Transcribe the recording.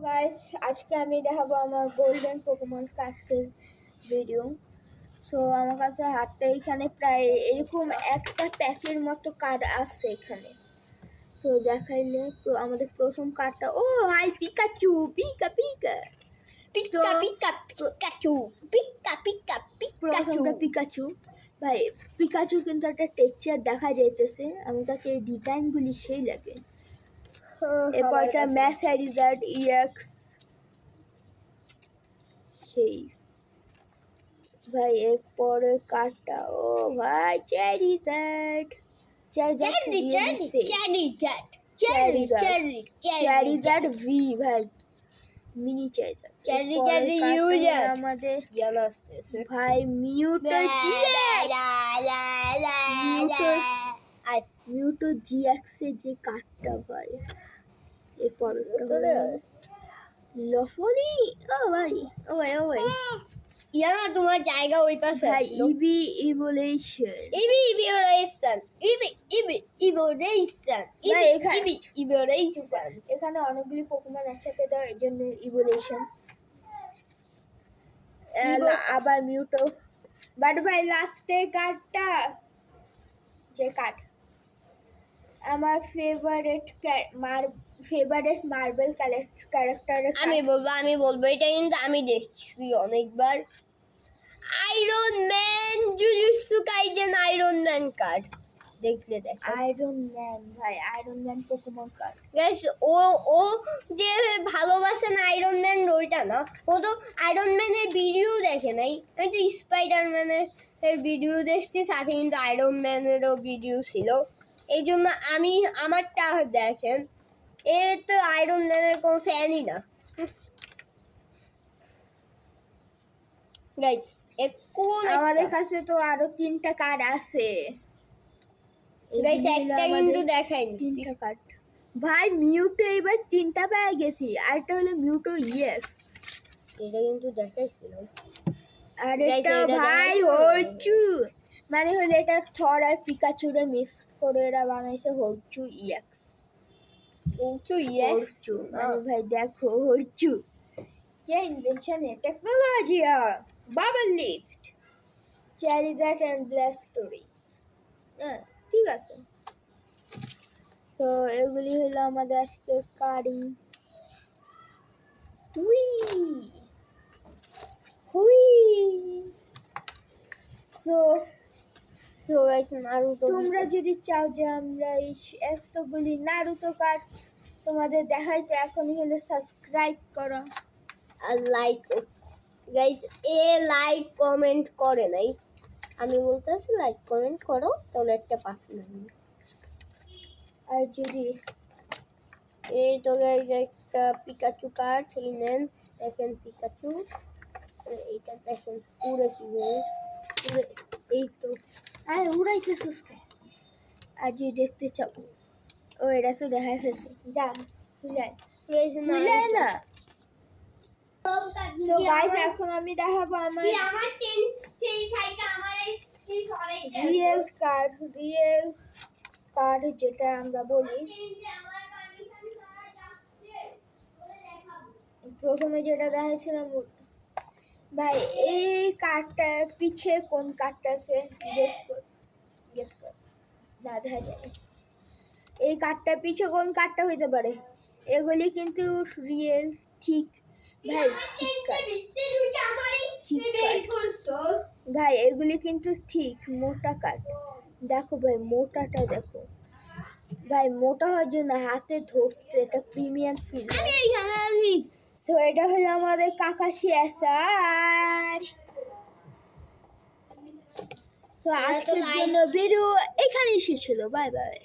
Guys আজকে আমি দেখাবো আমার গোল্ডেন পোকেমন কার্ডসের ভিডিও। সো আমার কাছে হাতে এখানে প্রায় এরকম একটা প্যাকের মতো কার্ড আছে এখানে। সো দেখাইলে আমাদের প্রথম কার্ডটা, ও ভাই Pikachu, Pika Pika Pika Pika Pikachu, Pika Pika Pikachu. Pikachu ভাই, পিকাচু কিন্তু একটা টেক্সচার দেখা যাইতেছে। আমার কাছে এই ডিজাইনগুলি সেই লাগে। এরপরটা ম্যাসারিজার্ড ইএক্স, সেই ভাই। এরপরে কার্ডটা, ও ভাই চ্যারিজার্ড, চ্যারিজার্ড ভি ভাই, মিনি চ্যারিজার্ড আমাদের ভাই। মিউটো জিএক্স এর যে কার্ডটা ভাই। এরপর লফনি, ও ভাই, ও ভাই, ও ভাই ইয়ানা তোমার জায়গা ওই পাশে ভাই। ইভি ইভোলিউশন, এখানে অনেকগুলি পোকেমন একসাথে দেওয়া, এর জন্য ইভোলিউশন। আবার মিউটো। বাট ভাই লাস্টে কার্ডটা, যে কার্ড আমার ফেভারিট মার্বেল ক্যারেক্টার, আমি বলবো এটা কিন্তু আমি দেখছি অনেকবার। Iron Man, Jujutsu Kaisen Iron Man card দেখলে দেখ। আয়রন ম্যান ভাই, Iron Man Pokemon card. Guys ও যে ভালোবাসে না আয়রন ম্যান, ওইটা না, ও তো আয়রন ম্যানের ভিডিও দেখে নাই। আমি তো স্পাইডার ম্যানের ভিডিও দেখছি, সাথে কিন্তু আয়রন ম্যানেরও ভিডিও ছিল। এই জন্য আমি আমারটা দেখেন। এ তো আয়রন ম্যানের কোনো ফ্যানই না গাইস। আমাদের কাছে তো আরো 3টা কার্ড আছে গাইস, একটা কিন্তু দেখাইনি। 3টা কার্ড ভাই। মিউটো এবার 3টা পেয়ে গেছি, আরেকটা হলো মিউটো ইএক্স, এটা কিন্তু দেখাইছিল। আর এটা ভাই হরচু, মানে হলো এটা থর আর পিকাচুরে মিক্স করে এরা বানাইছে হরচু ইএক্স। মানে ভাই দেখো হরচু, क्या इन्वेंशन है, टेक्नोलॉजी বাবল লিস্ট, চ্যারিজার্ড এন্ড ব্লাস্টোরিস। হ্যাঁ ঠিক আছে। তো এগুলি হলো আমাদের আজকে কার্ডিং। হুই হুই। সো তোমরা যদি চাও যে আমরা এই এতগুলি নারুতো কার্ড তোমাদের দেখাই, তো এখনই হলো সাবস্ক্রাইব করো আর লাইক। গাইস লাইক কমেন্ট করে নাই, আমি বলতেছি লাইক কমেন্ট করো, তাহলে একটা পাখি লাগবে। আর যদি এই তো গাইস একটা পিকাচু কার্ড নেন, দেখেন পিকাচু, এইটা দেখেন পুরো কি এই তো। আর উড়াইতেছিস কে? আর যদি দেখতে চাও, ও এটা তো দেখাই ফেলছে, যা বুঝলাই না। সো গাইস এখন আমি দেখাবো আমার রিয়েল কার্ড যেটা আমরা বলি। প্রথমে যেটা দেখাইছিলাম ভাই, এই কার্ডটার পিছে কোন কার্ডটা আছে গেস কর। না দেখা যায়, এই কার্ডটার পিছে কোন কার্ডটা হইতে পারে? এগুলি কিন্তু রিয়েল, ঠিক ভাই, ঠিক ভাই, এগুলি কিন্তু ঠিক মোটা কার্ড। দেখো ভাই, মোটাটা দেখো ভাই, মোটা হওয়ার জন্য হাতে ধরতে একটা প্রিমিয়াম ফিল। সো এটা হলো আমাদের কাকাশি এসার। তো আজকের জন্য ভিডিও এখানেই শেষ হলো। Bye bye.